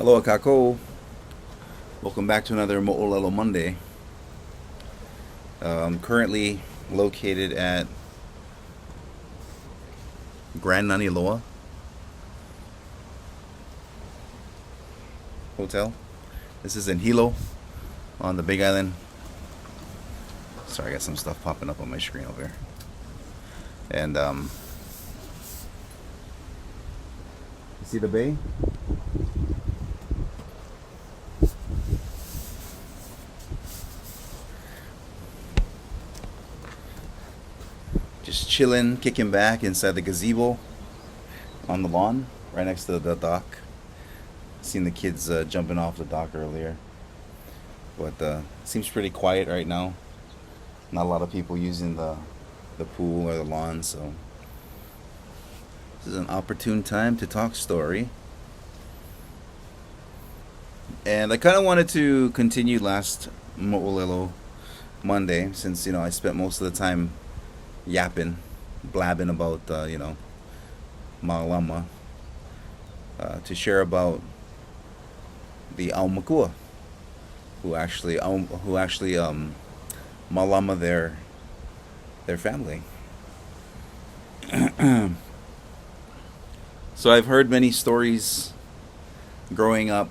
Hello, Kako. Welcome back to another Mo'olelo Monday. I'm currently located at Grand Naniloa Hotel. This is in Hilo on the Big Island. Sorry, I got some stuff popping up on my screen over here. And you see the bay? Just chilling, kicking back inside the gazebo on the lawn right next to the dock. Seen the kids jumping off the dock earlier. But seems pretty quiet right now. Not a lot of people using the pool or the lawn, so this is an opportune time to talk story. And I kind of wanted to continue last Mo'olelo Monday, since I spent most of the time yapping, blabbing about Malama, to share about the Aumākua, who actually Malama their family. So I've heard many stories growing up,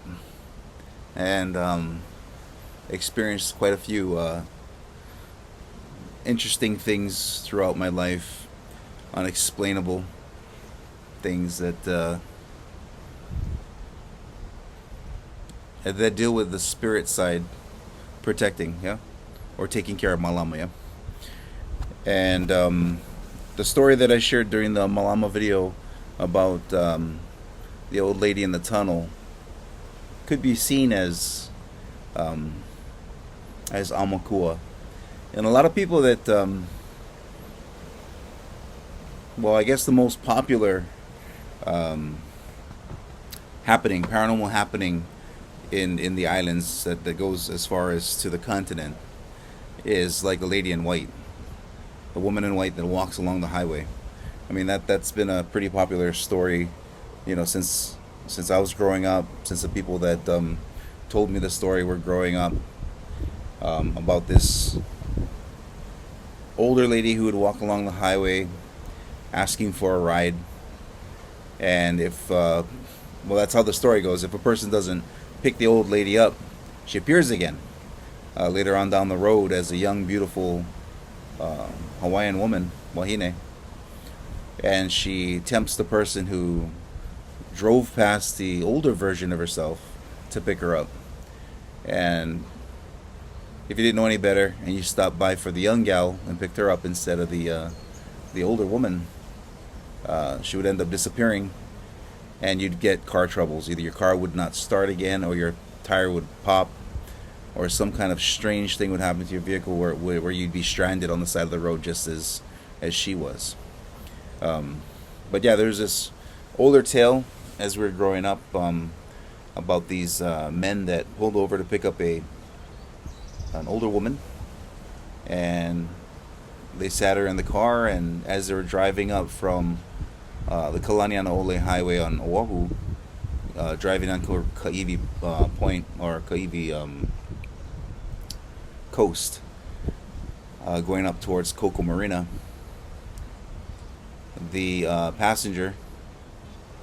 and experienced quite a few interesting things throughout my life, unexplainable things that deal with the spirit side protecting, yeah, or taking care of Malama, yeah. And the story that I shared during the Malama video about the old lady in the tunnel could be seen as Aumākua. And a lot of people that, well, I guess the most popular paranormal happening in the islands that goes as far as to the continent is like the lady in white, the woman in white that walks along the highway. I mean, that's been a pretty popular story, since I was growing up, since the people that told me the story were growing up, about this older lady who would walk along the highway asking for a ride. And if that's how the story goes. If a person doesn't pick the old lady up, she appears again later on down the road as a young, beautiful Hawaiian woman, wahine. And she tempts the person who drove past the older version of herself to pick her up. And if you didn't know any better and you stopped by for the young gal and picked her up instead of the older woman, she would end up disappearing, and you'd get car troubles. Either your car would not start again, or your tire would pop, or some kind of strange thing would happen to your vehicle where you'd be stranded on the side of the road just as she was. But yeah, there's this older tale as we were growing up about these men that pulled over to pick up an older woman, and they sat her in the car, and as they were driving up from the Kalanianaole Highway on Oahu, driving on Kaiwi Point, or Kaiwi Coast, going up towards Koko Marina, the passenger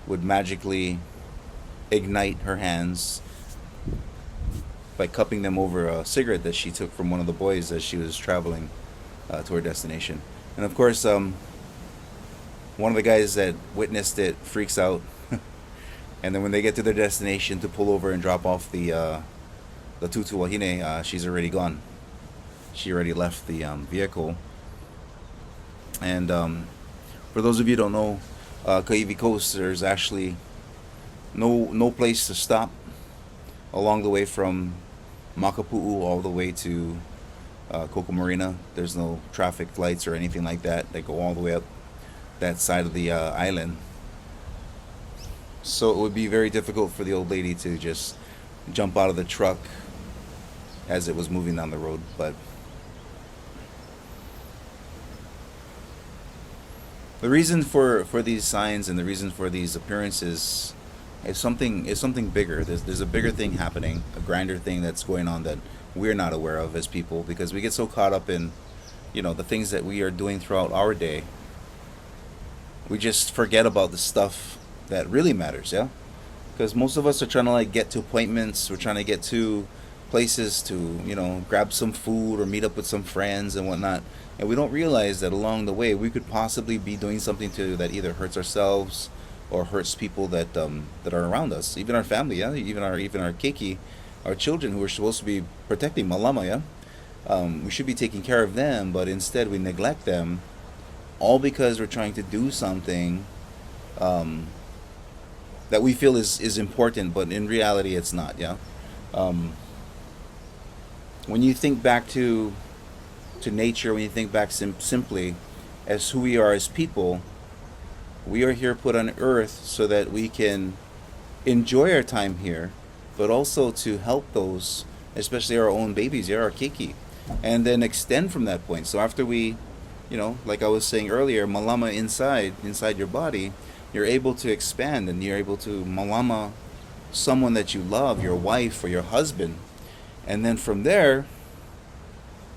would magically ignite her hands by cupping them over a cigarette that she took from one of the boys as she was traveling to her destination. And of course, one of the guys that witnessed it freaks out, and then when they get to their destination to pull over and drop off the tutu wahine, she's already gone. She already left the vehicle. And for those of you who don't know, Kaiwi Coast, there's actually no place to stop along the way from Makapu'u all the way to Koko Marina. There's no traffic lights or anything like that go all the way up that side of the island. So it would be very difficult for the old lady to just jump out of the truck as it was moving down the road. But the reason for these signs and the reason for these appearances It's something bigger. There's a bigger thing happening, a grander thing that's going on that we're not aware of as people because we get so caught up in, the things that we are doing throughout our day. We just forget about the stuff that really matters, yeah? Because most of us are trying to like get to appointments, we're trying to get to places to, grab some food or meet up with some friends and whatnot. And we don't realize that along the way we could possibly be doing something to that either hurts ourselves or hurts people that are around us, even our family, yeah, even our keiki, our children who we're supposed to be protecting, malama, yeah. We should be taking care of them, but instead we neglect them, all because we're trying to do something um, that we feel is important, but in reality it's not. Yeah. Um, when you think back to nature, when you think back simply as who we are as people, we are here put on Earth so that we can enjoy our time here, but also to help those, especially our own babies, yeah, our kiki, and then extend from that point. So after we, like I was saying earlier, malama inside your body, you're able to expand and you're able to malama someone that you love, your wife or your husband, and then from there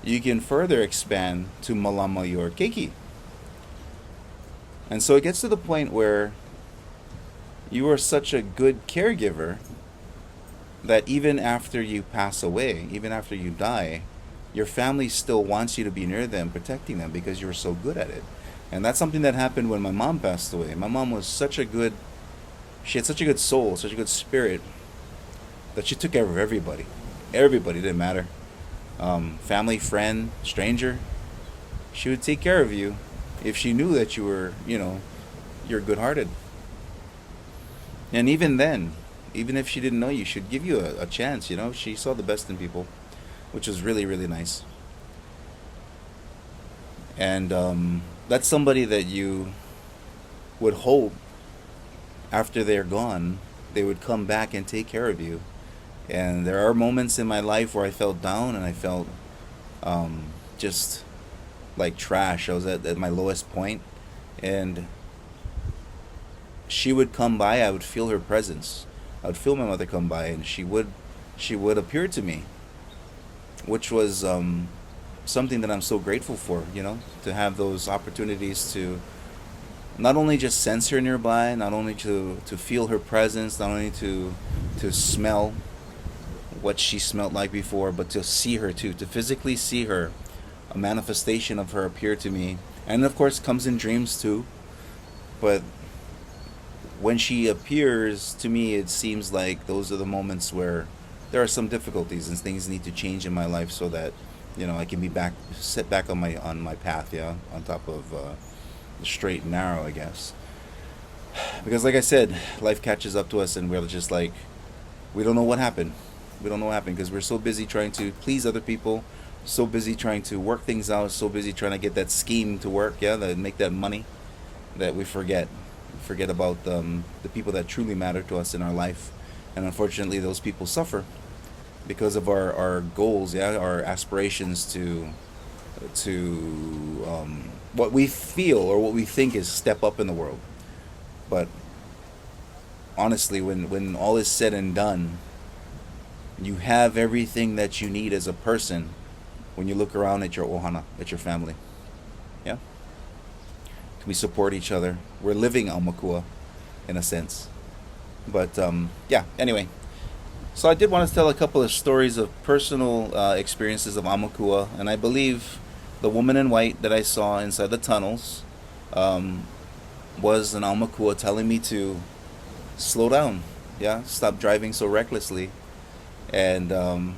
you can further expand to malama your keiki. And so it gets to the point where you are such a good caregiver that even after you pass away, even after you die, your family still wants you to be near them, protecting them because you were so good at it. And that's something that happened when my mom passed away. My mom was she had such a good soul, such a good spirit, that she took care of everybody. Everybody, didn't matter. Family, friend, stranger. She would take care of you if she knew that you were, you're good hearted. And even then, even if she didn't know you, she'd give you a chance, She saw the best in people, which was really, really nice. And that's somebody that you would hope after they're gone, they would come back and take care of you. And there are moments in my life where I felt down and I felt just like trash. I was at my lowest point, and she would come by. I would feel her presence. I would feel my mother come by, and she would appear to me, which was something that I'm so grateful for. To have those opportunities to not only just sense her nearby, not only to feel her presence, not only to smell what she smelled like before, but to see her too, to physically see her, a manifestation of her appear to me, and of course comes in dreams too. But when she appears to me, it seems like those are the moments where there are some difficulties and things need to change in my life so that I can be set back on my path, yeah, on top of the straight and narrow, I guess. Because like I said, life catches up to us and we're just like, we don't know what happened. We don't know what happened because we're so busy trying to please other people, so busy trying to work things out, so busy trying to get that scheme to work, yeah, that make that money, that we forget about the people that truly matter to us in our life. And unfortunately those people suffer because of our goals, yeah, our aspirations to what we feel or what we think is step up in the world. But honestly, when all is said and done, you have everything that you need as a person when you look around at your ohana, at your family. Yeah? We support each other. We're living Aumākua in a sense. But yeah, anyway. So I did want to tell a couple of stories of personal experiences of Aumākua, and I believe the woman in white that I saw inside the tunnels um, was an Aumākua telling me to slow down, yeah, stop driving so recklessly, and I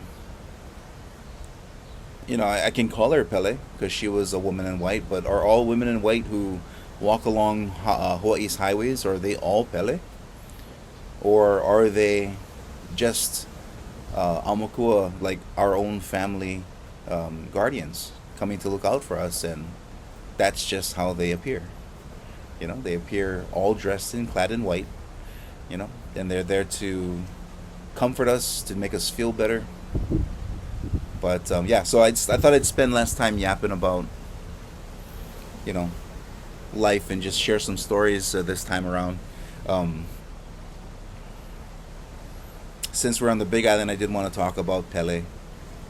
can call her Pele because she was a woman in white. But are all women in white who walk along Hawaii's highways, are they all Pele, or are they just Aumākua, like our own family guardians coming to look out for us, and that's just how they appear. They appear all dressed and clad in white, and they're there to comfort us, to make us feel better. But yeah, so I thought I'd spend less time yapping about, you know, life and just share some stories this time around. Um, since we're on the Big Island, I did want to talk about Pele,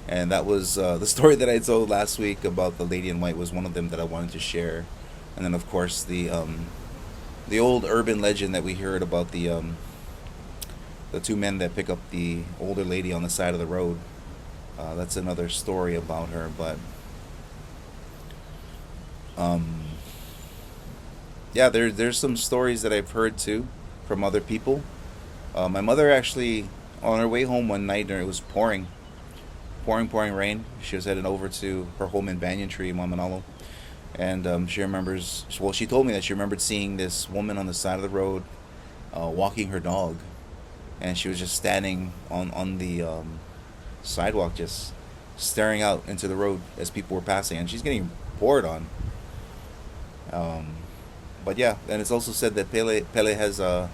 and that was the story that I told last week about the lady in white was one of them that I wanted to share, and then of course the old urban legend that we heard about the two men that pick up the older lady on the side of the road. That's another story about her, but um, yeah, there's some stories that I've heard too from other people. My mother actually, on her way home one night, it was pouring rain. She was headed over to her home in Banyan Tree, Mamanalo, and she remembers. Well, she told me that she remembered seeing this woman on the side of the road, walking her dog, and she was just standing on the sidewalk, just staring out into the road as people were passing, and she's getting poured on. Um, but yeah, and it's also said that Pele has a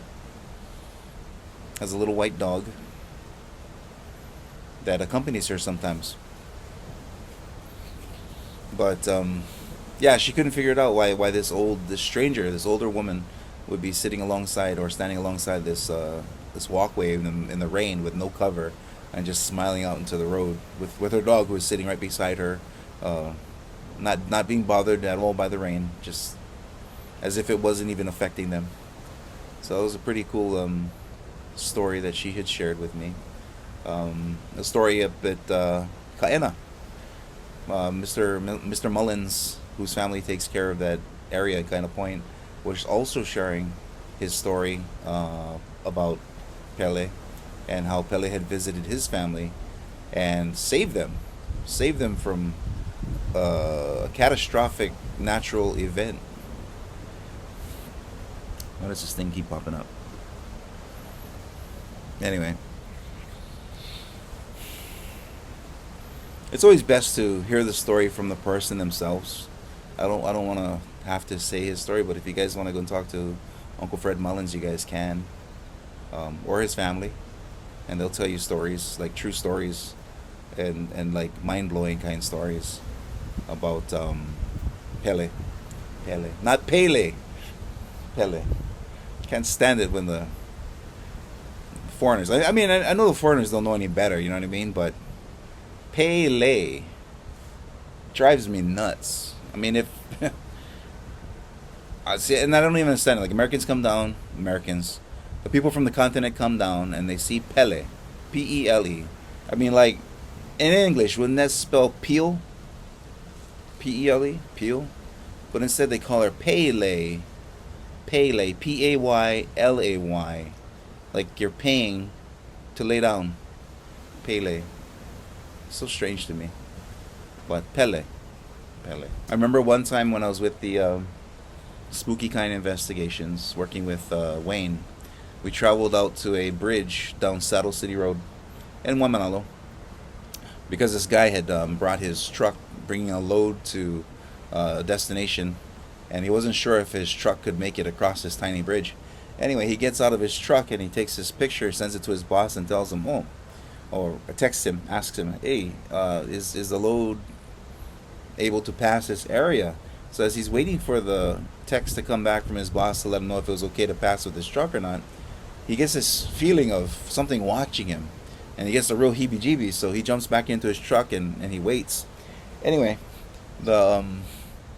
little white dog that accompanies her sometimes. But yeah, she couldn't figure it out why this stranger, this older woman, would be sitting alongside or standing alongside this walkway in the rain with no cover, and just smiling out into the road with her dog who was sitting right beside her, uh, not being bothered at all by the rain, just as if it wasn't even affecting them. So it was a pretty cool story that she had shared with me. A story up at Kaena. Mr. Mullins, whose family takes care of that area at Kaena Point, was also sharing his story about Pele, and how Pele had visited his family and saved them from a catastrophic natural event. Why does this thing keep popping up? Anyway, it's always best to hear the story from the person themselves. I don't want to have to say his story, but if you guys want to go and talk to Uncle Fred Mullins, you guys can, or his family, and they'll tell you stories, like true stories, and like mind blowing kind stories about Pele, not Pele, Pele. Can't stand it when the foreigners. I mean, I know the foreigners don't know any better. You know what I mean? But Pele drives me nuts. I mean, if I see, and I don't even understand it. Like Americans come down, Americans, the people from the continent come down, and they see Pele, Pele. I mean, like in English, wouldn't that spell peel? Pele, peel. But instead, they call her Pele, Pele, Paylay. Like you're paying to lay down, Pele. So strange to me. But Pele. I remember one time when I was with the Spooky Kind Investigations, working with Wayne. We traveled out to a bridge down Saddle City Road in Waimanalo because this guy had brought his truck, bringing a load to a destination, and he wasn't sure if his truck could make it across this tiny bridge. Anyway, he gets out of his truck and he takes his picture, sends it to his boss, and tells him, "Oh," or texts him, asks him, "Hey, is the load able to pass this area?" So as he's waiting for the text to come back from his boss to let him know if it was okay to pass with his truck or not, he gets this feeling of something watching him, and he gets a real heebie-jeebies. So he jumps back into his truck and he waits. Anyway, the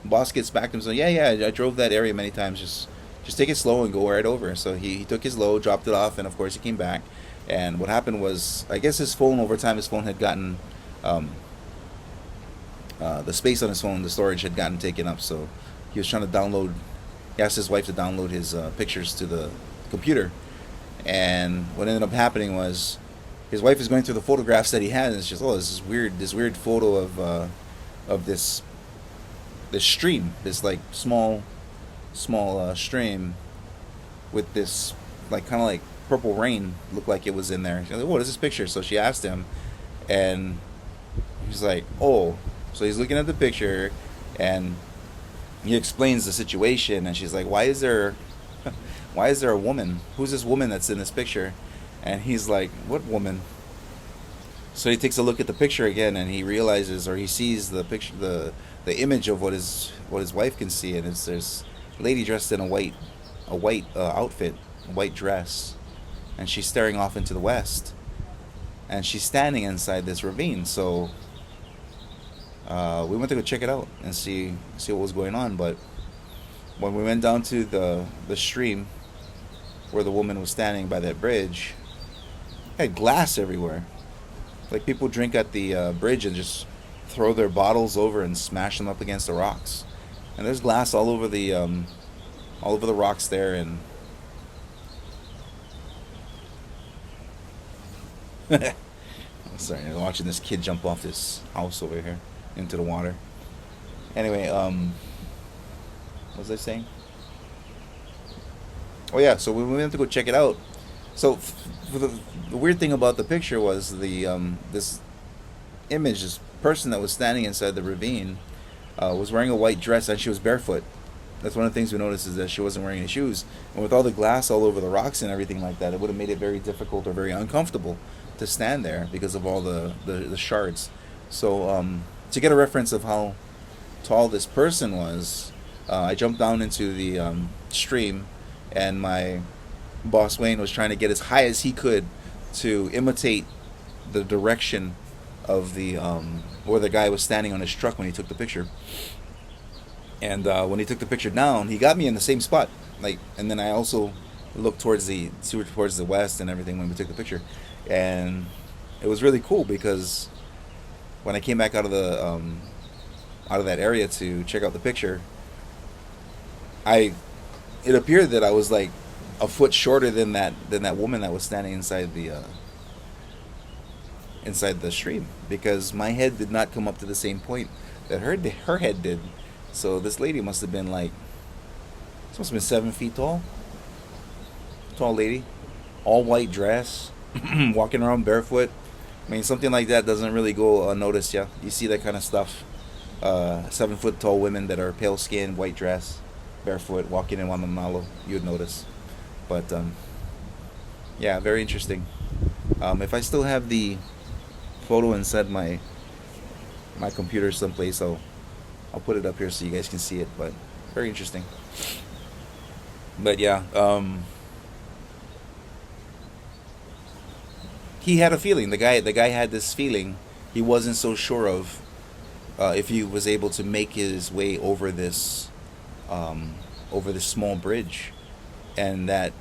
boss gets back to him, so yeah, I drove that area many times. Just take it slow and go right over. So he took his load, dropped it off, and of course he came back. And what happened was, I guess his phone, over time, his phone had gotten um, the space on his phone, the storage had gotten taken up. So he was trying to download. He asked his wife to download his pictures to the computer. And what ended up happening was, his wife is going through the photographs that he had, and it's just, oh, this weird photo of this stream, this like small stream with this like kind of like purple rain looked like it was in there. She's like, what is this picture? So she asked him, and he's like, oh. So he's looking at the picture, and he explains the situation, and she's like, why is there a woman? Who's this woman that's in this picture? And he's like, what woman? So he takes a look at the picture again, and he realizes, or he sees the picture, the image of what his wife can see, and it's this lady dressed in a white outfit, a white dress, and she's staring off into the west. and she's standing inside this ravine. So we went to go check it out and see what was going on. But when we went down to the stream where the woman was standing by that bridge, it had glass everywhere. Like people drink at the bridge and just throw their bottles over and smash them up against the rocks. And there's glass all over the rocks there. And I'm sorry, I'm watching this kid jump off this house over here into the water. Anyway, what was I saying? Oh yeah, so we went to go check it out. So the weird thing about the picture was this image, this person that was standing inside the ravine, was wearing a white dress and she was barefoot. That's one of the things we noticed, is that she wasn't wearing any shoes. And with all the glass all over the rocks and everything like that, it would have made it very difficult or very uncomfortable to stand there because of all the shards. So to get a reference of how tall this person was, I jumped down into the stream, and my boss Wayne was trying to get as high as he could to imitate the direction of the where the guy was standing on his truck when he took the picture. And when he took the picture down, he got me in the same spot. Like, and then I also looked towards the west and everything when we took the picture, and it was really cool because when I came back out of that area to check out the picture, it appeared that I was like a foot shorter than that woman that was standing inside the stream, because my head did not come up to the same point that her head did. So this lady must have been like, this must have been 7 feet tall lady, all white dress, walking around barefoot. I mean, something like that doesn't really go unnoticed. Yeah, you see that kind of stuff. 7 foot tall women that are pale skin, white dress, barefoot, walking in Waimanalo, you'd notice. But yeah, very interesting. If I still have the photo inside my computer someplace, I'll put it up here so you guys can see it. But very interesting. But yeah, he had a feeling. The guy had this feeling. He wasn't so sure of if he was able to make his way over this small bridge, and that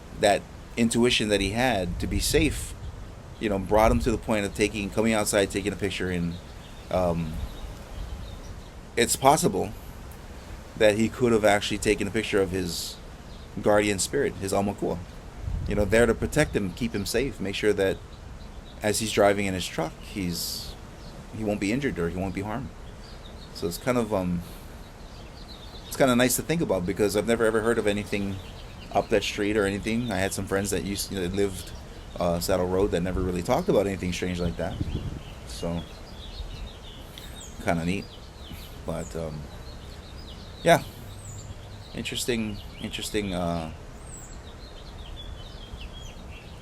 intuition that he had to be safe, brought him to the point of coming outside, taking a picture, and it's possible that he could have actually taken a picture of his guardian spirit, his Aumākua, there to protect him, keep him safe, make sure that as he's driving in his truck, he won't be injured or he won't be harmed. So it's kind of nice to think about, because I've never ever heard of anything up that street or anything. I had some friends that that lived Saddle Road that never really talked about anything strange like that. So kind of neat. But yeah, interesting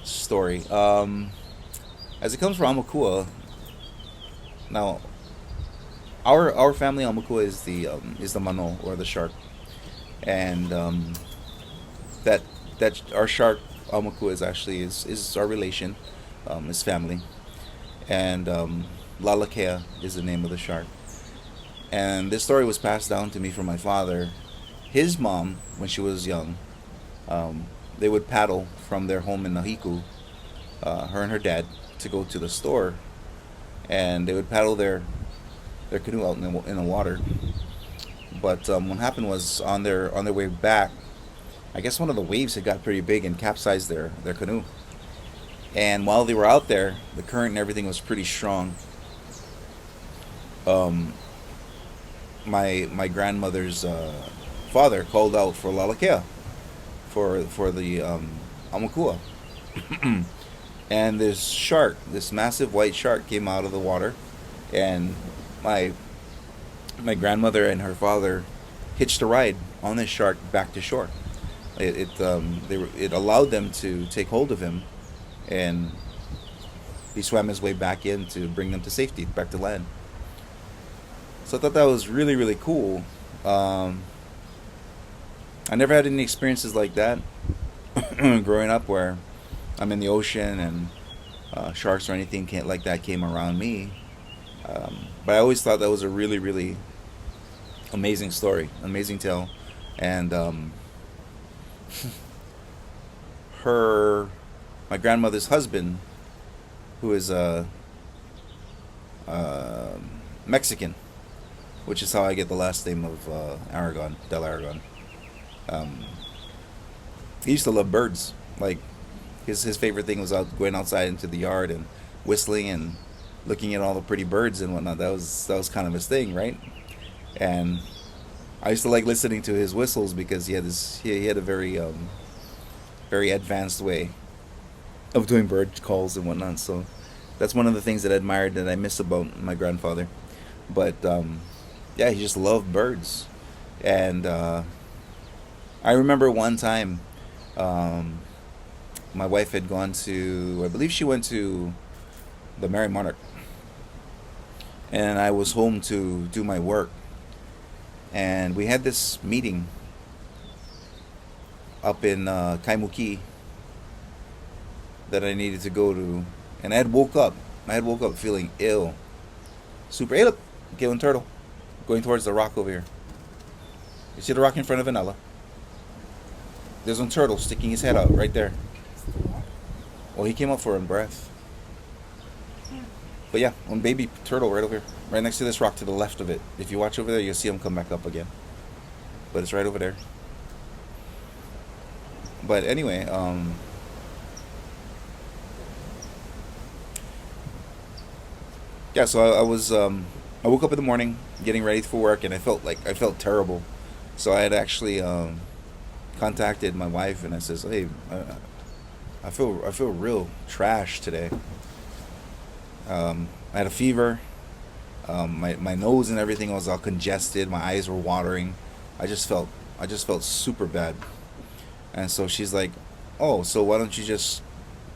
story. As it comes from Aumākua, now our family Aumākua is the mano, or the shark, and that our shark Aumākua is our relation, his family, and Lalakea is the name of the shark. And this story was passed down to me from my father. His mom, when she was young, they would paddle from their home in Nahiku, her and her dad, to go to the store, and they would paddle their canoe out in the water. But what happened was, on their way back, I guess one of the waves had got pretty big and capsized their canoe. And while they were out there, the current and everything was pretty strong. My grandmother's father called out for Lalakea, for the Aumākua. And this massive white shark, came out of the water, and my grandmother and her father hitched a ride on this shark back to shore. It allowed them to take hold of him, and he swam his way back in to bring them to safety, back to land. So I thought that was really, really cool. I never had any experiences like that growing up, where I'm in the ocean and sharks or anything like that came around me. But I always thought that was a really, really amazing story, amazing tale. And her, my grandmother's husband, who is Mexican, which is how I get the last name of Aragon, Del Aragon. Um, he used to love birds. Like his favorite thing was going outside into the yard and whistling and looking at all the pretty birds and whatnot. That was kind of his thing, right? And I used to like listening to his whistles because he had a very advanced way of doing bird calls and whatnot. So that's one of the things that I admired that I miss about my grandfather. But yeah, he just loved birds. And I remember one time, um, my wife had gone to, I believe she went to the Mary Monarch, and I was home to do my work. And we had this meeting up in Kaimuki that I needed to go to, and I had woke up feeling ill, super. Hey, look, killing turtle, going towards the rock over here. You see the rock in front of Vanilla? There's a turtle sticking his head out right there. Well, he came up for a breath. But yeah, one baby turtle right over here, right next to this rock to the left of it. If you watch over there, you'll see him come back up again. But it's right over there. But anyway, yeah. So I woke up in the morning, getting ready for work, and I felt terrible. So I had actually contacted my wife, and I says, "Hey, I feel real trash today. I had a fever. My nose and everything was all congested. My eyes were watering. I just felt super bad." And so she's like, "Oh, so why don't you just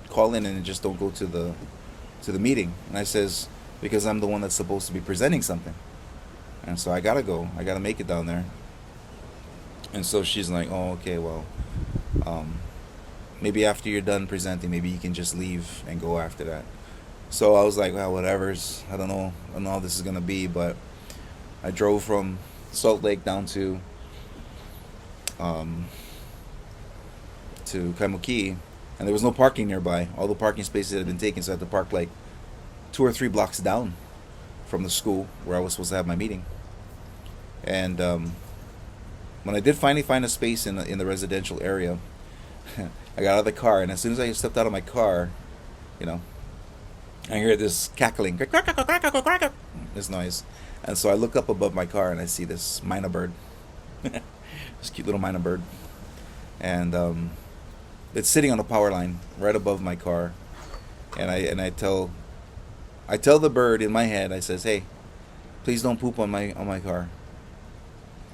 call in and just don't go to the meeting?" And I says, "Because I'm the one that's supposed to be presenting something, and so I gotta go. I gotta make it down there." And so she's like, "Oh, okay, well, um, maybe after you're done presenting, maybe you can just leave and go after that." So I was like, "Well, whatever's. I don't know how this is gonna be." But I drove from Salt Lake down um, to Kaimuki, and there was no parking nearby. All the parking spaces had been taken, so I had to park like 2 or 3 blocks down from the school where I was supposed to have my meeting. And when I did finally find a space in the residential area, I got out of the car, and as soon as I stepped out of my car, you know, I hear this cackling, this noise, and so I look up above my car and I see this myna bird, this cute little myna bird, and it's sitting on a power line right above my car, and I tell the bird in my head, I says, "Hey, please don't poop on my car.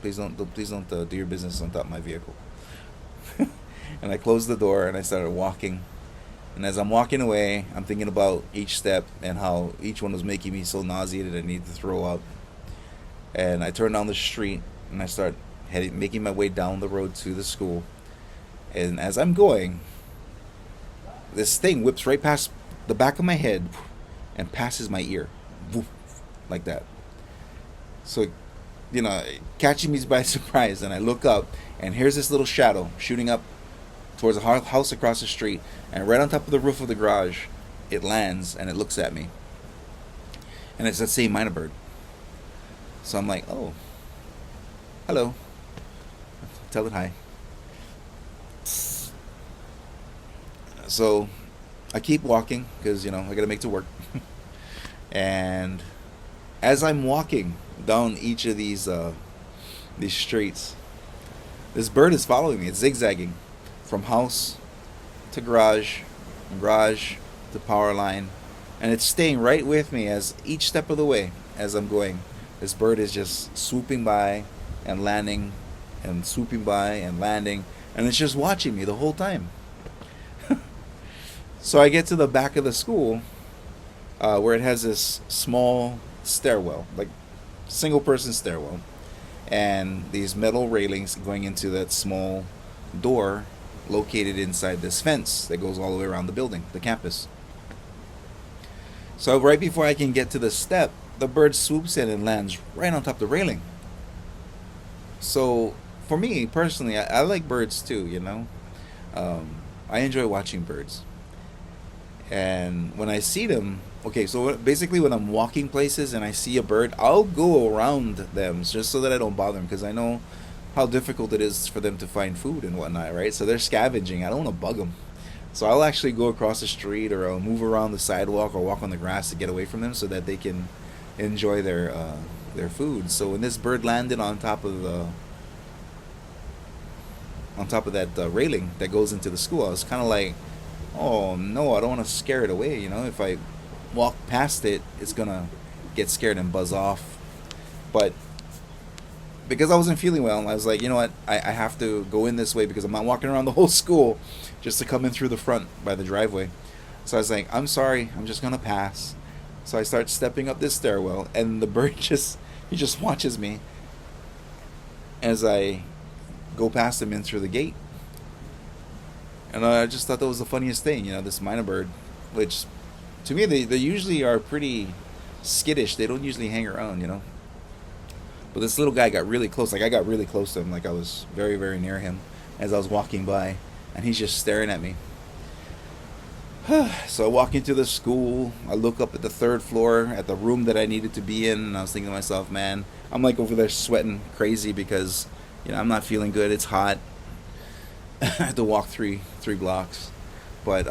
Please don't do your business on top of my vehicle." And I closed the door and I started walking. And as I'm walking away, I'm thinking about each step and how each one was making me so nauseated I needed to throw up. And I turn down the street and I start making my way down the road to the school. And as I'm going, this thing whips right past the back of my head and passes my ear, woof, like that. So, catching me by surprise, and I look up, and here's this little shadow shooting up towards a house across the street, and right on top of the roof of the garage, it lands and it looks at me, and it's that same myna bird. So I'm like, "Oh, hello." Tell it hi. So I keep walking because I gotta make it to work. And as I'm walking down each of these streets, this bird is following me. It's zigzagging from house to garage, from garage to power line, and it's staying right with me as each step of the way as I'm going. This bird is just swooping by and landing, and swooping by and landing, and it's just watching me the whole time. So I get to the back of the school, where it has this small stairwell, like single person stairwell, and these metal railings going into that small door located inside this fence that goes all the way around the building, the campus. So right before I can get to the step, the bird swoops in and lands right on top of the railing. So for me personally, I like birds too. Um, I enjoy watching birds, and when I see them, okay, so basically when I'm walking places and I see a bird, I'll go around them just so that I don't bother them because I know how difficult it is for them to find food and whatnot, right? So they're scavenging. I don't want to bug them. So I'll actually go across the street or I'll move around the sidewalk or walk on the grass to get away from them so that they can enjoy their food. So when this bird landed on top of that railing that goes into the school, I was kind of like, oh no, I don't want to scare it away. If I walk past it, it's gonna get scared and buzz off. But because I wasn't feeling well, I was like, you know what, I have to go in this way because I'm not walking around the whole school just to come in through the front by the driveway. So I was like, I'm sorry, I'm just gonna pass. So I start stepping up this stairwell, and the bird he just watches me as I go past him in through the gate. And I just thought that was the funniest thing, this minor bird, which to me they usually are pretty skittish. They don't usually hang around. But this little guy got really close. Like I got really close to him. Like I was very, very near him as I was walking by, and he's just staring at me. So I walk into the school. I look up at the third floor at the room that I needed to be in, and I was thinking to myself, man, I'm like over there sweating crazy because I'm not feeling good. It's hot. I had to walk three blocks, but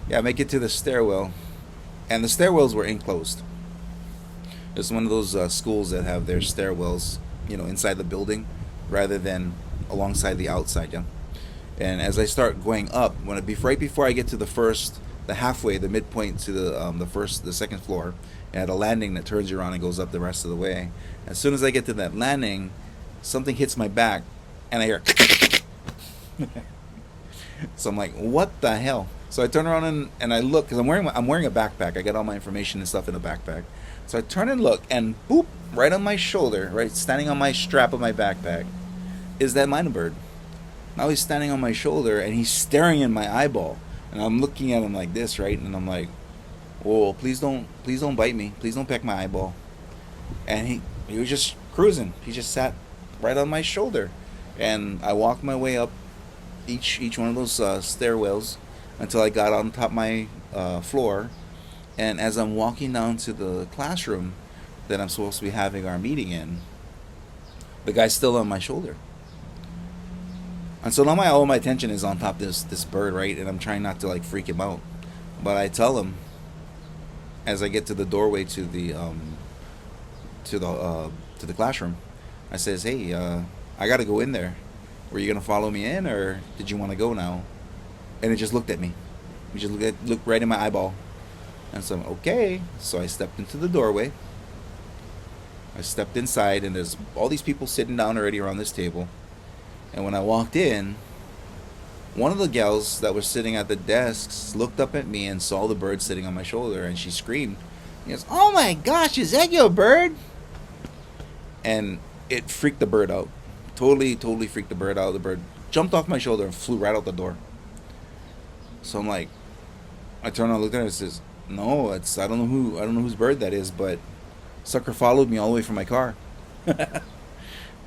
yeah, I make it to the stairwell, and the stairwells were enclosed. It's one of those schools that have their stairwells, inside the building, rather than alongside the outside. Yeah. And as I start going up, right before I get to the midpoint to the second floor, at a landing that turns you around and goes up the rest of the way. As soon as I get to that landing, something hits my back, and I hear. So I'm like, what the hell? So I turn around and I look because I'm wearing a backpack. I got all my information and stuff in a backpack. So I turn and look, and boop, right on my shoulder, right standing on my strap of my backpack, is that minor bird. Now he's standing on my shoulder and he's staring in my eyeball, and I'm looking at him like this, right? And I'm like, whoa, please don't bite me, please don't peck my eyeball. And he was just cruising. He just sat right on my shoulder, and I walked my way up each one of those stairwells until I got on top of my floor. And as I'm walking down to the classroom that I'm supposed to be having our meeting in, the guy's still on my shoulder. And so now all my attention is on top of this bird, right? And I'm trying not to freak him out. But I tell him as I get to the doorway to the classroom, I says, "Hey, I got to go in there. Were you gonna follow me in, or did you want to go now?" And it just looked at me. He just looked right in my eyeball. And so I'm okay. So I stepped into the doorway. I stepped inside, and there's all these people sitting down already around this table. And when I walked in, one of the gals that was sitting at the desks looked up at me and saw the bird sitting on my shoulder, and she screamed. She goes, "Oh my gosh, is that your bird?" And it freaked the bird out. Totally freaked the bird out. The bird jumped off my shoulder and flew right out the door. So I'm like, I turned around and looked at her and says, "No, I don't know whose bird that is, but sucker followed me all the way from my car."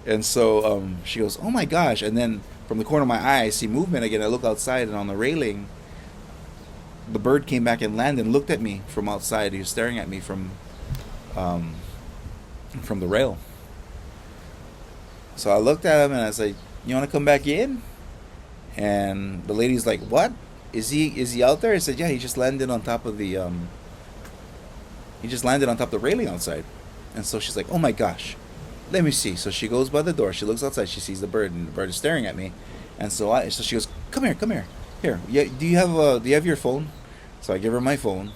And so she goes, "Oh my gosh!" And then from the corner of my eye, I see movement again. I look outside, and on the railing, the bird came back and landed and looked at me from outside. He was staring at me from the rail. So I looked at him and I was like, "You want to come back in?" And the lady's like, "What? Is he out there?" I said, "Yeah, he just landed on top of the railing outside." And so she's like, "Oh my gosh, let me see." So she goes by the door. She looks outside. She sees the bird, and the bird is staring at me. And so she goes, "Come here. Here, yeah. Do you have your phone?" So I give her my phone,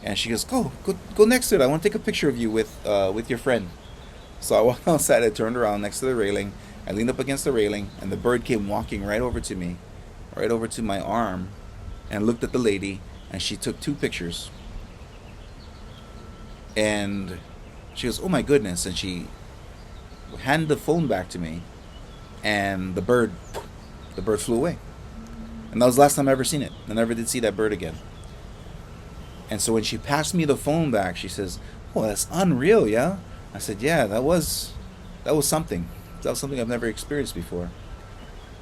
and she goes, "Go next to it. I want to take a picture of you with your friend." So I walked outside. I turned around next to the railing. I leaned up against the railing, and the bird came walking right over to me, right over to my arm, and looked at the lady, and she took 2 pictures. And she goes, "Oh my goodness," and she handed the phone back to me, and the bird flew away. And that was the last time I ever seen it. I never did see that bird again. And so when she passed me the phone back, she says, "Oh, that's unreal, yeah." I said, "Yeah, that was something. That was something I've never experienced before."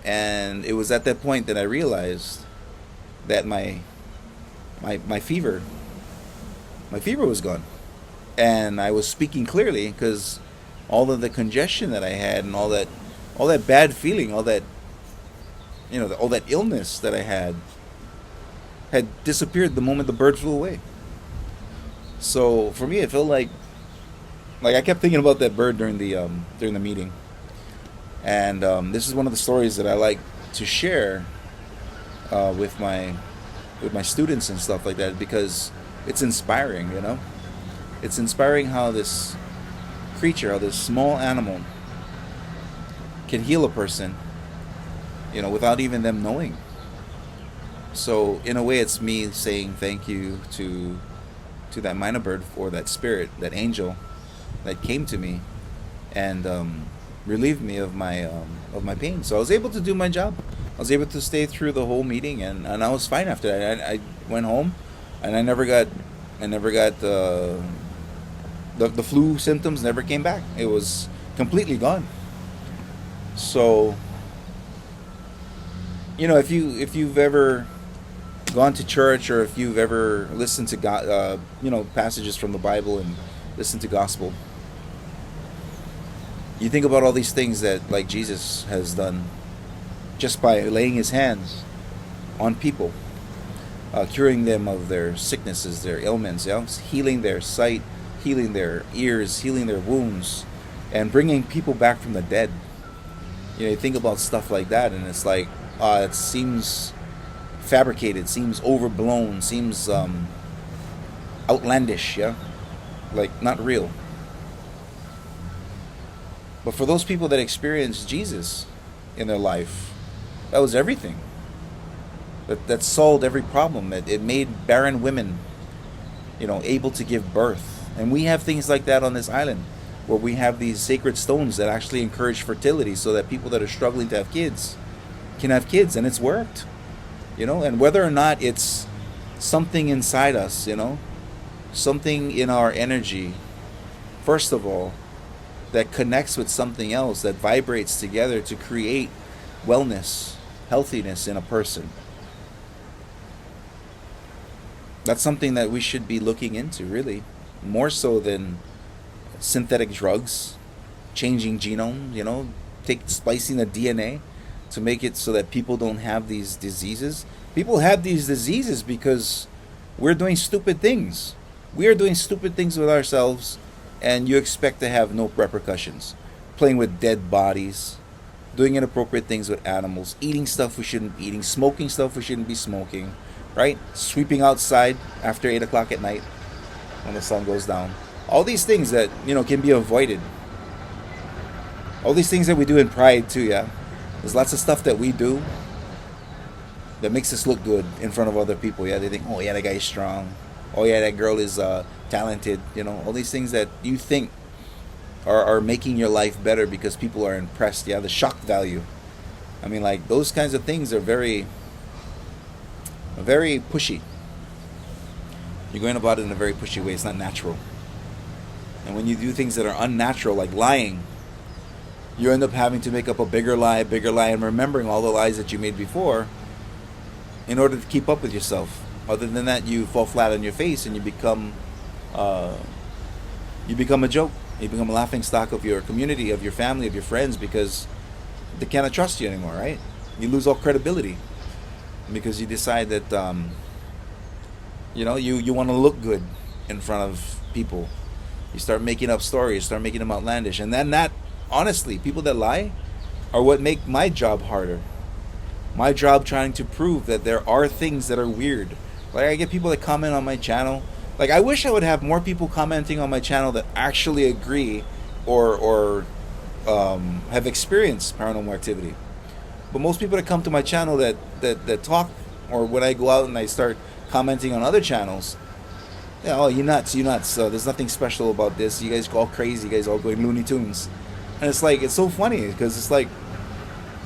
And it was at that point that I realized that my fever was gone, and I was speaking clearly because all of the congestion that I had and all that bad feeling, all that all that illness that I had disappeared the moment the bird flew away. So for me, it felt like I kept thinking about that bird during the meeting, and this is one of the stories that I like to share with my students and stuff like that because it's inspiring. It's inspiring how this creature, how this small animal, can heal a person, without even them knowing. So in a way, it's me saying thank you to that minor bird, or that spirit, that angel that came to me and relieved me of my pain. So I was able to do my job. I was able to stay through the whole meeting, and I was fine after that. I went home, and I never got the flu symptoms never came back. It was completely gone. So if you've ever gone to church, or if you've ever listened to God, passages from the Bible and listened to gospel, you think about all these things that like Jesus has done just by laying his hands on people, curing them of their sicknesses, their ailments, healing their sight, healing their ears, healing their wounds, and bringing people back from the dead. You think about stuff like that, and it's like, it seems fabricated, seems overblown, seems outlandish, like not real. But for those people that experienced Jesus in their life, that was everything. That solved every problem. It made barren women, able to give birth. And we have things like that on this island, where we have these sacred stones that actually encourage fertility, so that people that are struggling to have kids can have kids, and it's worked. And whether or not it's something inside us, something in our energy, first of all, that connects with something else, that vibrates together to create wellness, healthiness in a person. That's something that we should be looking into, really, more so than synthetic drugs, changing genome, splicing the DNA to make it so that people don't have these diseases. People have these diseases because we're doing stupid things. We are doing stupid things with ourselves, and you expect to have no repercussions. Playing with dead bodies, doing inappropriate things with animals, eating stuff we shouldn't be eating, smoking stuff we shouldn't be smoking, right? Sweeping outside after 8 o'clock at night when the sun goes down. All these things that, can be avoided. All these things that we do in pride too, yeah? There's lots of stuff that we do that makes us look good in front of other people, yeah? They think, oh yeah, that guy is strong. Oh yeah, that girl is talented. All these things that you think are making your life better because people are impressed. Yeah, the shock value. I mean, like, those kinds of things are very, very pushy. You're going about it in a very pushy way. It's not natural. And when you do things that are unnatural, like lying, you end up having to make up a bigger lie, and remembering all the lies that you made before in order to keep up with yourself. Other than that, you fall flat on your face, and you become a joke. You become a laughing stock of your community, of your family, of your friends, because they cannot trust you anymore, right? You lose all credibility because you decide that you want to look good in front of people. You start making up stories, start making them outlandish, and then that, honestly, people that lie are what make my job harder. My job trying to prove that there are things that are weird. Like, I get people that comment on my channel. Like, I wish I would have more people commenting on my channel that actually agree or have experienced paranormal activity. But most people that come to my channel that talk, or when I go out and I start commenting on other channels, yeah, oh, you nuts. There's nothing special about this. You guys all crazy. You guys all going Looney Tunes. And it's like, it's so funny because it's like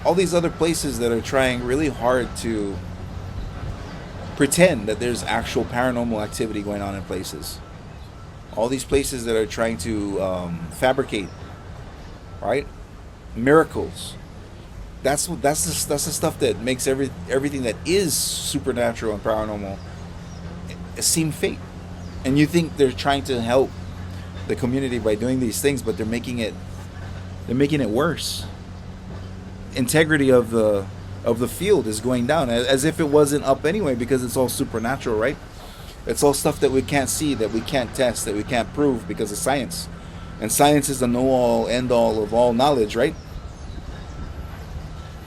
all these other places that are trying really hard to pretend that there's actual paranormal activity going on in places. All these places that are trying to fabricate, right? Miracles. That's the stuff that makes everything that is supernatural and paranormal seem fake. And you think they're trying to help the community by doing these things, but they're making it worse. Integrity of the field is going down, as if it wasn't up anyway, because it's all supernatural, right? It's all stuff that we can't see, that we can't test, that we can't prove because of science. And science is the know-all, end-all of all knowledge, right?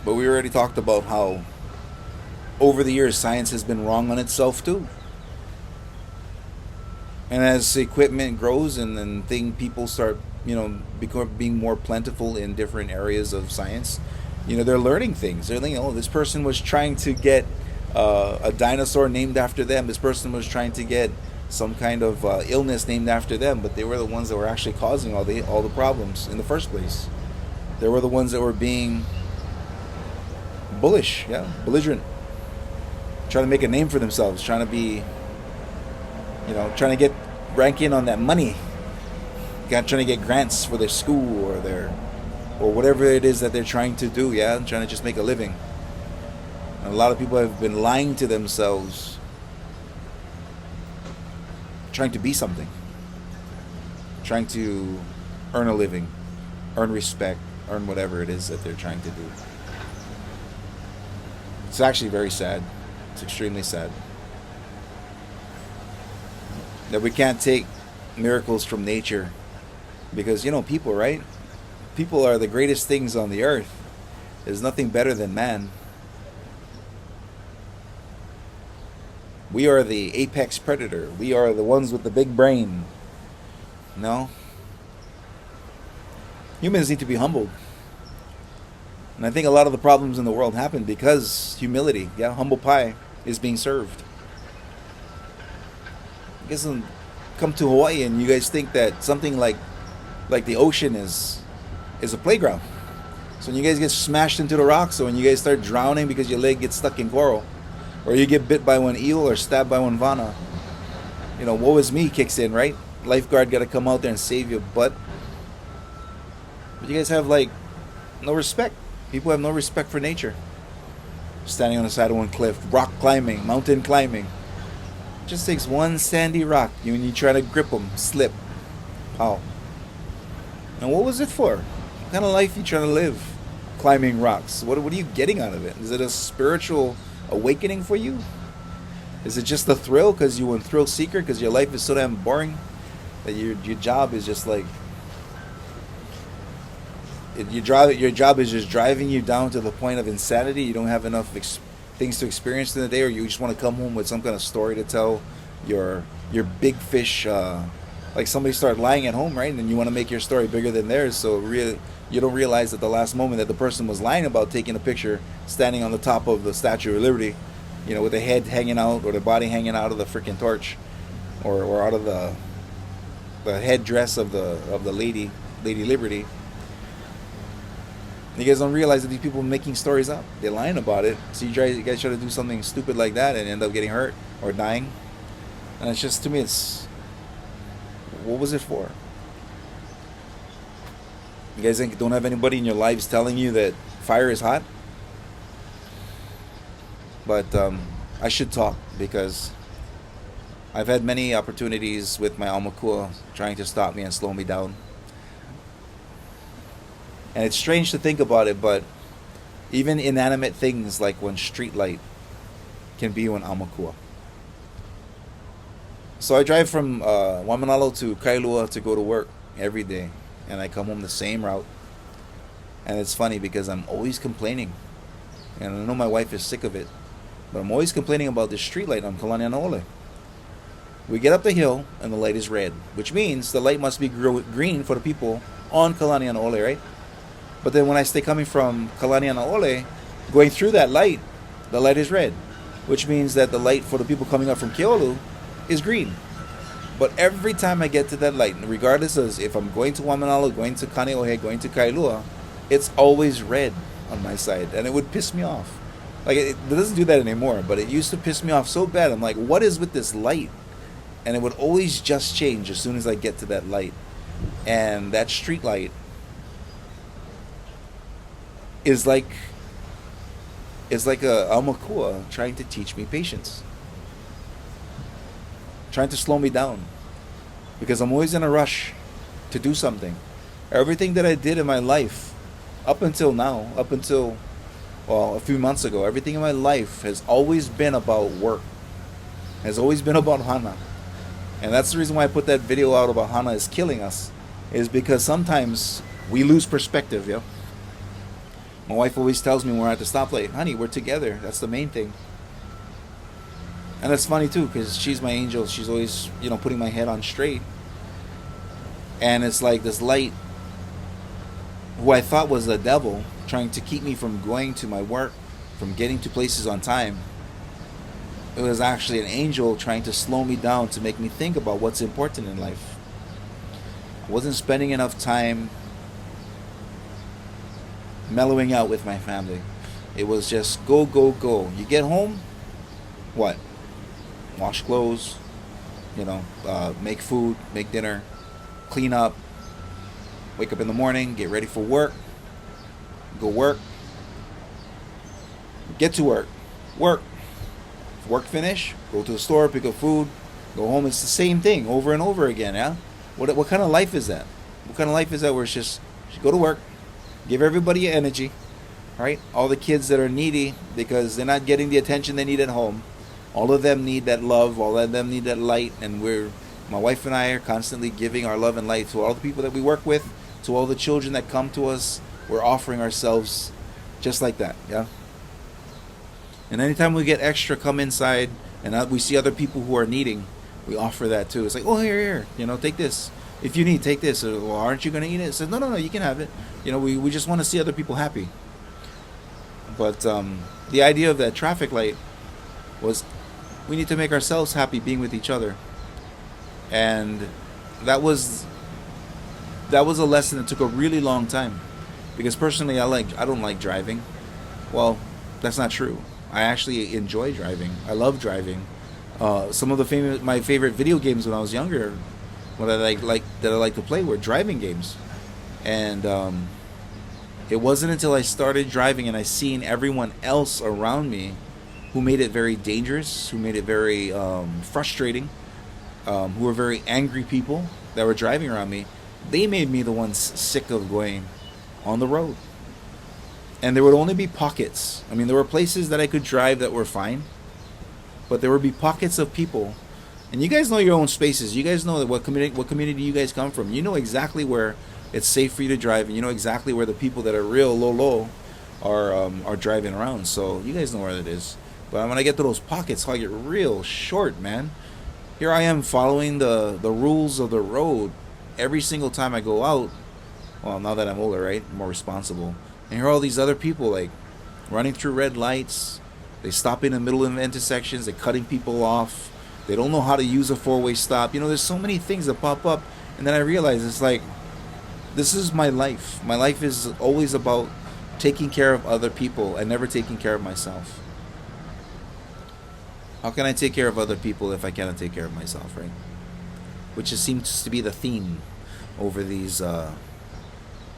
But we already talked about how over the years science has been wrong on itself too. And as equipment grows and then people start, being more plentiful in different areas of science, they're learning things. They're thinking, oh, this person was trying to get a dinosaur named after them. This person was trying to get some kind of illness named after them, but they were the ones that were actually causing all the problems in the first place. They were the ones that were being bullish, belligerent, trying to make a name for themselves, trying to be, trying to get rank in on that money, trying to get grants for their school or whatever it is that they're trying to do, trying to just make a living. And a lot of people have been lying to themselves, trying to be something, trying to earn a living, earn respect, earn whatever it is that they're trying to do. It's actually very sad. It's extremely sad that we can't take miracles from nature, because people, right? People are the greatest things on the earth. There's nothing better than man. We are the apex predator. We are the ones with the big brain. No? Humans need to be humbled. And I think a lot of the problems in the world happen because humility, humble pie, is being served. You guys come to Hawaii and you guys think that something like the ocean is a playground. So when you guys get smashed into the rocks, or when you guys start drowning because your leg gets stuck in coral, or you get bit by one eel or stabbed by one vana, woe is me kicks in, right? Lifeguard got to come out there and save your butt. But you guys have no respect. People have no respect for nature. Standing on the side of one cliff, rock climbing, mountain climbing. It just takes one sandy rock. When you try to grip them, slip. Pow. And what was it for? What kind of life are you trying to live? Climbing rocks. What are you getting out of it? Is it a spiritual awakening for you? Is it just a thrill because you were a thrill seeker, because your life is so damn boring that your job is just your job is just driving you down to the point of insanity? You don't have enough things to experience in the day, or you just want to come home with some kind of story to tell your big fish, like somebody started lying at home, right? And then you want to make your story bigger than theirs, so really you don't realize at the last moment that the person was lying about taking a picture standing on the top of the Statue of Liberty, with the head hanging out or the body hanging out of the freaking torch, or out of the headdress of the Lady Liberty. You guys don't realize that these people are making stories up. They're lying about it. So you guys try to do something stupid like that and end up getting hurt or dying. And it's just, to me, what was it for? You guys don't have anybody in your lives telling you that fire is hot? But I should talk, because I've had many opportunities with my Aumākua trying to stop me and slow me down. And it's strange to think about it, but even inanimate things like one street light can be one Aumākua. So I drive from Waimanalo to Kailua to go to work every day, and I come home the same route. And it's funny because I'm always complaining, and I know my wife is sick of it, but I'm always complaining about this street light on Kalanianaole. We get up the hill and the light is red, which means the light must be green for the people on Kalanianaole, right? But then when I stay coming from Kalanianaole, going through that light, the light is red, which means that the light for the people coming up from Keolu is green. But every time I get to that light, regardless of if I'm going to Waimanalo, going to Kaneohe, going to Kailua, it's always red on my side, and it would piss me off. Like it doesn't do that anymore, but it used to piss me off so bad. I'm like, what is with this light? And it would always just change as soon as I get to that light. And that street light is like a Aumākua trying to teach me patience, trying to slow me down, because I'm always in a rush to do something. Everything that I did in my life, up until now, up until well, a few months ago, everything in my life has always been about work, has always been about Hana. And that's the reason why I put that video out about Hana is killing us, is because sometimes we lose perspective, yo. My wife always tells me when we're at the stoplight, honey, we're together. That's the main thing. And that's funny too, because she's my angel. She's always, putting my head on straight. And it's like this light, who I thought was the devil, trying to keep me from going to my work, from getting to places on time. It was actually an angel trying to slow me down to make me think about what's important in life. I wasn't spending enough time mellowing out with my family. It was just go, go, go. You get home, what? Wash clothes, make food, make dinner, clean up, wake up in the morning, get ready for work, go work, get to work, work finish, go to the store, pick up food, go home. It's the same thing over and over again, yeah? What kind of life is that? What kind of life is that where it's just go to work, give everybody your energy, right? All the kids that are needy because they're not getting the attention they need at home, all of them need that love, all of them need that light, and my wife and I are constantly giving our love and light to all the people that we work with, to all the children that come to us. We're offering ourselves just like that, yeah? And anytime we get extra, come inside, and we see other people who are needing, we offer that too. It's like, oh, here, take this. If you need, take this. Or, well, aren't you going to eat it? It says, no, you can have it. We just want to see other people happy. But the idea of that traffic light was we need to make ourselves happy being with each other. And that was a lesson that took a really long time. Because personally, I don't like driving. Well, that's not true. I actually enjoy driving. I love driving. Some of my favorite video games when I was younger, what I like to play were driving games. And it wasn't until I started driving and I seen everyone else around me who made it very dangerous, who made it very frustrating, who were very angry people that were driving around me. They made me the ones sick of going on the road. And there would only be pockets. I mean, there were places that I could drive that were fine, but there would be pockets of people. And you guys know your own spaces. You guys know what community you guys come from. You know exactly where it's safe for you to drive, and you know exactly where the people that are real low are driving around. So you guys know where it is. But when I get to those pockets, I get real short, man. Here I am following the rules of the road every single time I go out. Well, now that I'm older, right? More responsible. And here are all these other people like running through red lights. They stop in the middle of intersections. They're cutting people off. They don't know how to use a four-way stop. There's so many things that pop up. And then I realize it's like, this is my life. My life is always about taking care of other people and never taking care of myself. How can I take care of other people if I cannot take care of myself, right? Which just seems to be the theme over these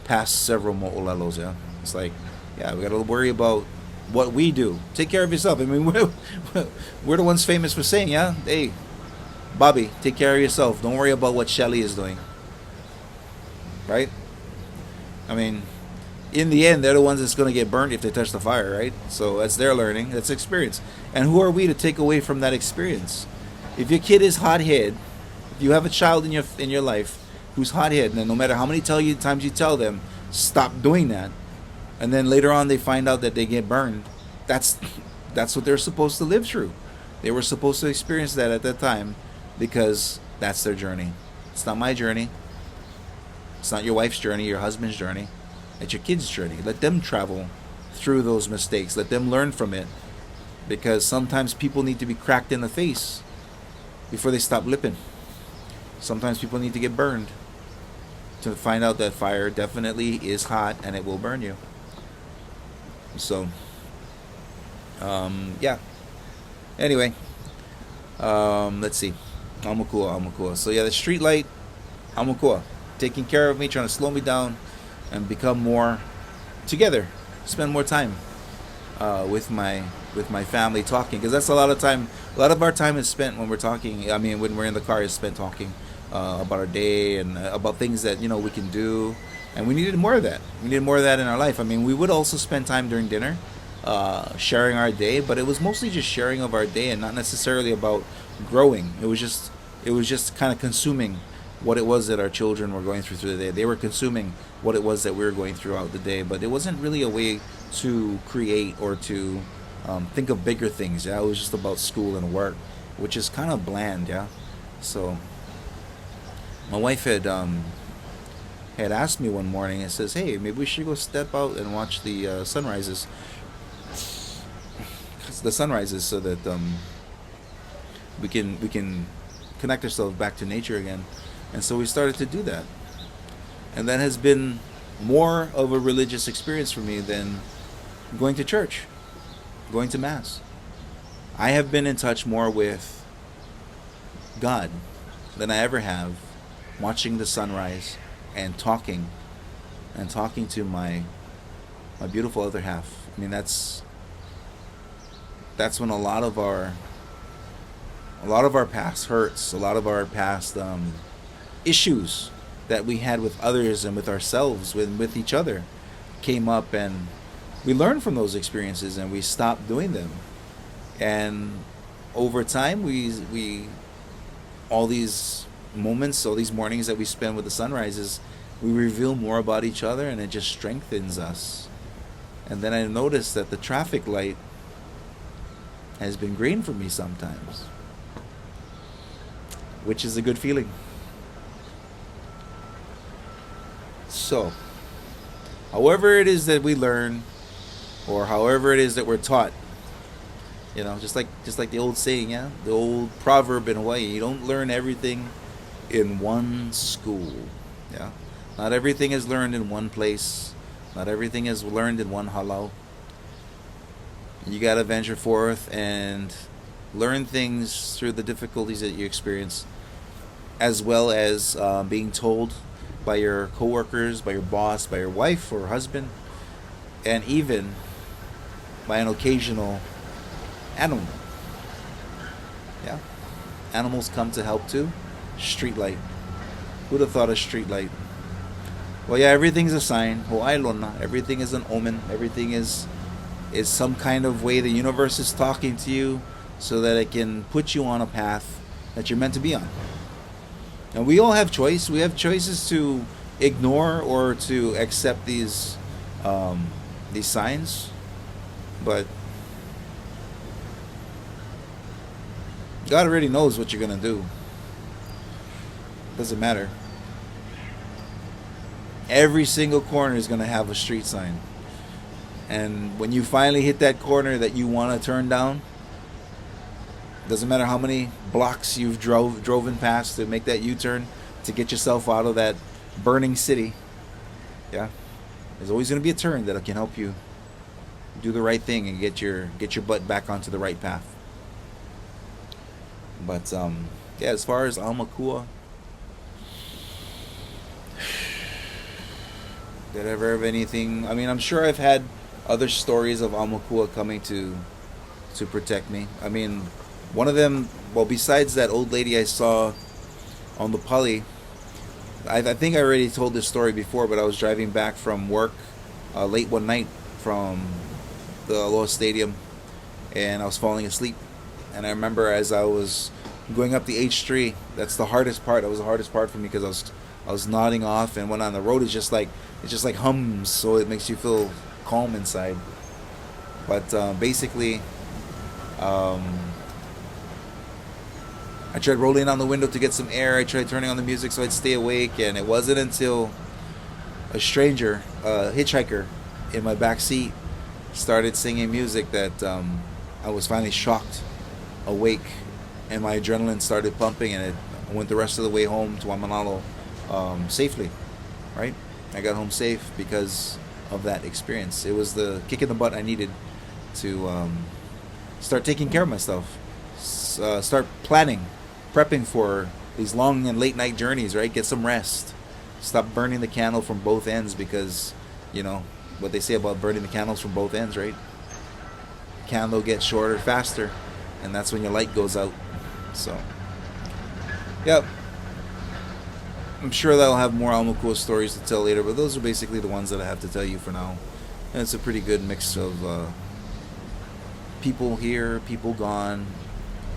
past several mo'olalos, yeah? It's like, yeah, we got to worry about what we do. Take care of yourself. I mean, we're the ones famous for saying, yeah? Hey, Bobby, take care of yourself. Don't worry about what Shelly is doing. Right? I mean, in the end, they're the ones that's going to get burned if they touch the fire, right? So that's their learning. That's experience. And who are we to take away from that experience? If your kid is hot-headed, if you have a child in your life who's hot-headed, and no matter how many times you tell them, stop doing that, and then later on they find out that they get burned, that's what they're supposed to live through. They were supposed to experience that at that time because that's their journey. It's not my journey. It's not your wife's journey, your husband's journey. It's your kid's journey. Let them travel through those mistakes. Let them learn from it. Because sometimes people need to be cracked in the face before they stop lipping. Sometimes people need to get burned to find out that fire definitely is hot and it will burn you. So Yeah. Anyway, let's see. Aumākua. So yeah, the street light, Aumākua, taking care of me, trying to slow me down, and become more together. Spend more time with my family talking, because that's a lot of time. A lot of our time is spent when we're talking. I mean, when we're in the car, is spent talking about our day and about things that we can do. And we needed more of that. We needed more of that in our life. I mean, we would also spend time during dinner, sharing our day, but it was mostly just sharing of our day and not necessarily about growing. It was just kind of consuming what it was that our children were going through the day. They were consuming what it was that we were going throughout the day, but it wasn't really a way to create or to think of bigger things. Yeah, it was just about school and work, which is kind of bland. Yeah, so my wife had asked me one morning and says, "Hey, maybe we should go step out and watch the sunrises, so that we can connect ourselves back to nature again." And so we started to do that, and that has been more of a religious experience for me than going to church, going to mass. I have been in touch more with God than I ever have watching the sunrise and talking to my beautiful other half. I mean, that's when a lot of our past hurts, a lot of our past issues that we had with others and with ourselves, with each other, came up, and we learned from those experiences and we stopped doing them. And over time, we all these moments, all these mornings that we spend with the sunrises, we reveal more about each other, and it just strengthens us. And then I noticed that the traffic light has been green for me sometimes, which is a good feeling. So, however it is that we learn, or however it is that we're taught, just like the old saying, yeah, the old proverb in Hawaii, you don't learn everything in one school. Yeah, not everything is learned in one place. Not everything is learned in one halau. You gotta venture forth and learn things through the difficulties that you experience, as well as being told by your coworkers, by your boss, by your wife or husband, and even by an occasional animal. Yeah, animals come to help too. Streetlight. Who'd have thought of streetlight? Well, yeah, everything's a sign. Ho'ailona. Everything is an omen. Everything is some kind of way the universe is talking to you, so that it can put you on a path that you're meant to be on. And we all have choice. We have choices to ignore or to accept these signs, but God already knows what you're gonna do. Doesn't matter. Every single corner is gonna have a street sign, and when you finally hit that corner that you want to turn down, doesn't matter how many blocks you've driven past to make that U-turn to get yourself out of that burning city. Yeah, there's always going to be a turn that can help you do the right thing and get your butt back onto the right path. But yeah, as far as Aumākua, did I ever have anything? I mean, I'm sure I've had other stories of Aumākua coming to protect me. I mean, one of them, well, besides that old lady I saw on the Pali, I think I already told this story before, but I was driving back from work late one night from the Aloha Stadium, and I was falling asleep. And I remember as I was going up the H3, that's the hardest part. That was the hardest part for me, because I was nodding off, and when on the road, it just like hums, so it makes you feel calm inside. But basically, I tried rolling down the window to get some air. I tried turning on the music so I'd stay awake, and it wasn't until a stranger, a hitchhiker, in my back seat started singing music that I was finally shocked awake, and my adrenaline started pumping, and I went the rest of the way home to Waimanalo safely. Right, I got home safe because of that experience. It was the kick in the butt I needed to start taking care of myself. Start planning, prepping for these long and late night journeys, right? Get some rest. Stop burning the candle from both ends, because, you know, what they say about burning the candles from both ends, right? Candle gets shorter faster, and that's when your light goes out. So, yep. I'm sure that I'll have more Aumākua stories to tell later, but those are basically the ones that I have to tell you for now. And it's a pretty good mix of people here, people gone,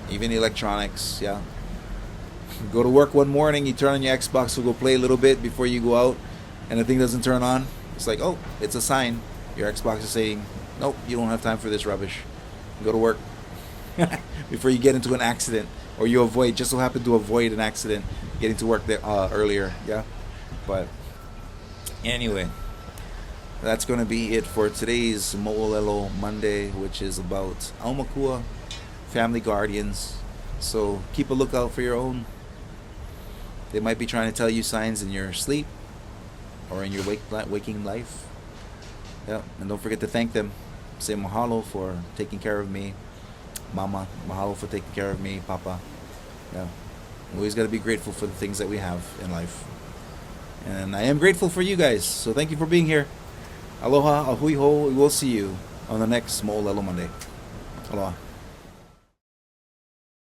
even electronics. Yeah. Go to work one morning, you turn on your Xbox to go play a little bit before you go out, and the thing doesn't turn on. It's like, oh, it's a sign. Your Xbox is saying, nope, you don't have time for this rubbish. Go to work before you get into an accident, or you just so happen to avoid an accident getting to work there earlier. Yeah. But anyway, that's going to be it for today's Mo'olelo Monday, which is about Aumākua family guardians. So keep a lookout for your own. They might be trying to tell you signs in your sleep or in your waking life. Yeah, and don't forget to thank them. Say mahalo for taking care of me. Mama, mahalo for taking care of me. Papa. Yeah. We always got to be grateful for the things that we have in life. And I am grateful for you guys. So thank you for being here. Aloha, ahui ho. We will see you on the next Mo'olelo Monday. Aloha.